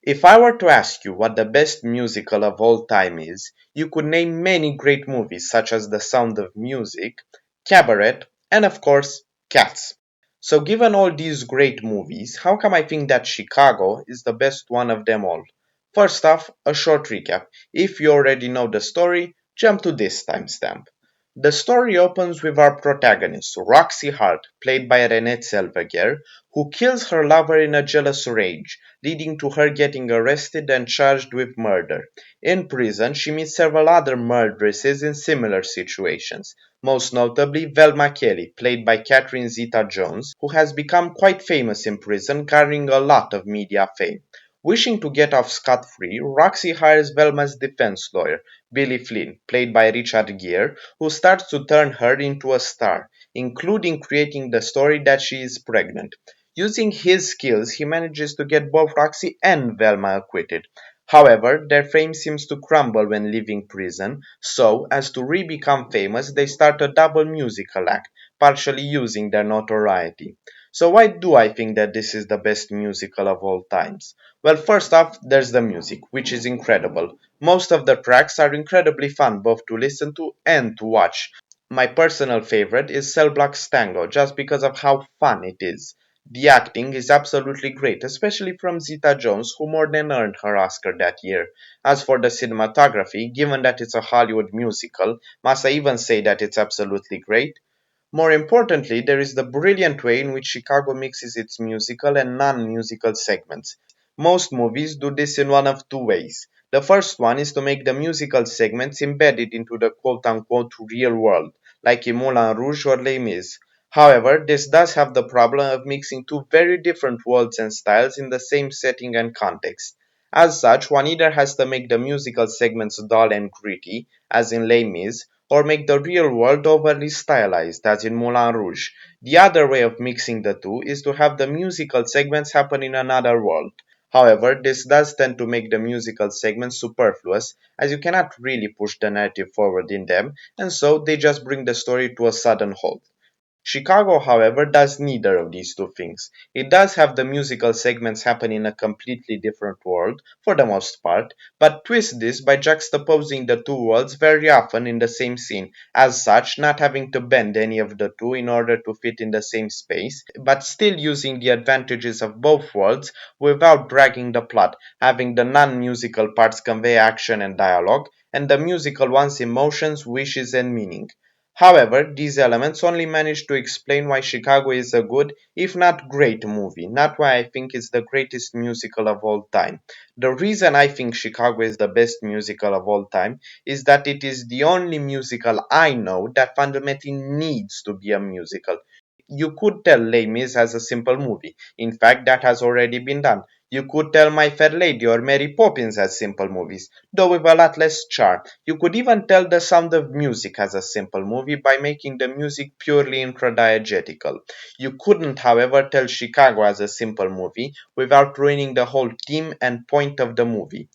If I were to ask you what the best musical of all time is, you could name many great movies such as The Sound of Music, Cabaret, and of course, Cats. So, given all these great movies, how come I think that Chicago is the best one of them all? First off, a short recap. If you already know the story, jump to this timestamp. The story opens with our protagonist, Roxy Hart, played by Renée Zellweger, who kills her lover in a jealous rage, leading to her getting arrested and charged with murder. In prison, she meets several other murderesses in similar situations, most notably Velma Kelly, played by Catherine Zeta-Jones, who has become quite famous in prison, garnering a lot of media fame. Wishing to get off scot-free, Roxy hires Velma's defense lawyer, Billy Flynn, played by Richard Gere, who starts to turn her into a star, including creating the story that she is pregnant. Using his skills, he manages to get both Roxy and Velma acquitted. However, their fame seems to crumble when leaving prison, so, as to re-become famous, they start a double musical act, partially using their notoriety. So why do I think that this is the best musical of all times? Well, first off, there's the music, which is incredible. Most of the tracks are incredibly fun both to listen to and to watch. My personal favorite is Cell Block's Tango, just because of how fun it is. The acting is absolutely great, especially from Zeta Jones, who more than earned her Oscar that year. As for the cinematography, given that it's a Hollywood musical, must I even say that it's absolutely great? More importantly, there is the brilliant way in which Chicago mixes its musical and non-musical segments. Most movies do this in one of two ways. The first one is to make the musical segments embedded into the quote-unquote real world, like in Moulin Rouge or Les Mis. However, this does have the problem of mixing two very different worlds and styles in the same setting and context. As such, one either has to make the musical segments dull and gritty, as in Les Mis, or make the real world overly stylized, as in Moulin Rouge. The other way of mixing the two is to have the musical segments happen in another world. However, this does tend to make the musical segments superfluous, as you cannot really push the narrative forward in them, and so they just bring the story to a sudden halt. Chicago, however, does neither of these two things. It does have the musical segments happen in a completely different world, for the most part, but twists this by juxtaposing the two worlds very often in the same scene, as such, not having to bend any of the two in order to fit in the same space, but still using the advantages of both worlds without dragging the plot, having the non musical parts convey action and dialogue, and the musical ones emotions, wishes, and meaning. However, these elements only manage to explain why Chicago is a good, if not great movie, not why I think it's the greatest musical of all time. The reason I think Chicago is the best musical of all time is that it is the only musical I know that fundamentally needs to be a musical. You could tell Les Mis as a simple movie. In fact, that has already been done. You could tell My Fair Lady or Mary Poppins as simple movies, though with a lot less charm. You could even tell The Sound of Music as a simple movie by making the music purely intradiegetical. You couldn't, however, tell Chicago as a simple movie without ruining the whole theme and point of the movie.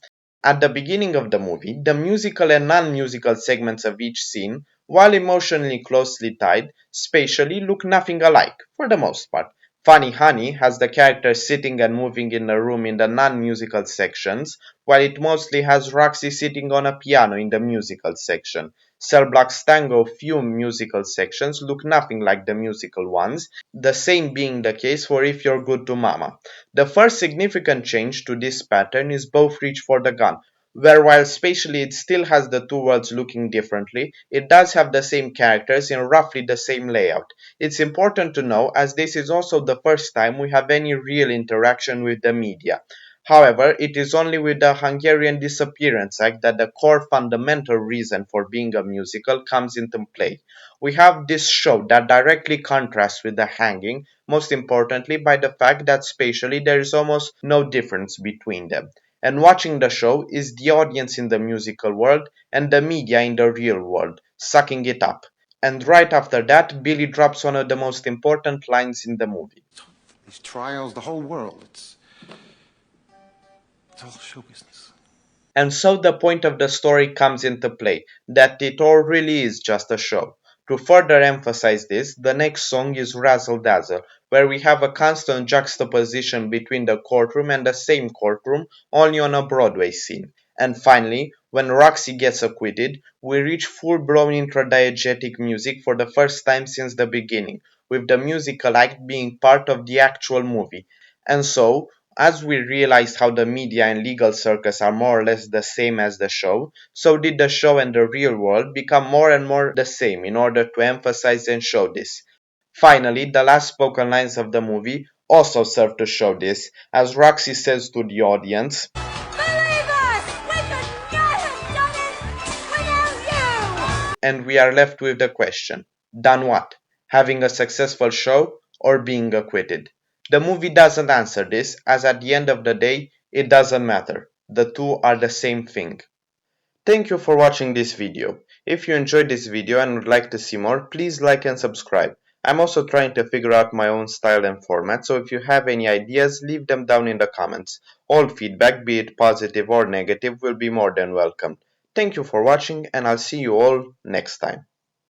At the beginning of the movie, the musical and non-musical segments of each scene, while emotionally closely tied, spatially look nothing alike, for the most part. Funny Honey has the characters sitting and moving in a room in the non-musical sections, while it mostly has Roxy sitting on a piano in the musical section. Cell Block's Tango few musical sections look nothing like the musical ones, the same being the case for If You're Good to Mama. The first significant change to this pattern is Both Reach for the Gun, where while spatially it still has the two worlds looking differently, it does have the same characters in roughly the same layout. It's important to know as this is also the first time we have any real interaction with the media. However, it is only with the Hungarian Disappearance Act that the core fundamental reason for being a musical comes into play. We have this show that directly contrasts with the hanging, most importantly by the fact that spatially there is almost no difference between them. And watching the show is the audience in the musical world and the media in the real world, sucking it up. And right after that, Billy drops one of the most important lines in the movie. These trials, the whole world, it's all show business. And so the point of the story comes into play, that it all really is just a show. To further emphasize this, the next song is Razzle Dazzle, where we have a constant juxtaposition between the courtroom and the same courtroom, only on a Broadway scene. And finally, when Roxy gets acquitted, we reach full-blown intradiegetic music for the first time since the beginning, with the musical act being part of the actual movie. And so, as we realized how the media and legal circus are more or less the same as the show, so did the show and the real world become more and more the same in order to emphasize and show this. Finally, the last spoken lines of the movie also serve to show this, as Roxy says to the audience, "Believe us! We could not have done it without you!" And we are left with the question, done what? Having a successful show or being acquitted? The movie doesn't answer this, as at the end of the day, it doesn't matter. The two are the same thing. Thank you for watching this video. If you enjoyed this video and would like to see more, please like and subscribe. I'm also trying to figure out my own style and format, so if you have any ideas, leave them down in the comments. All feedback, be it positive or negative, will be more than welcome. Thank you for watching, and I'll see you all next time.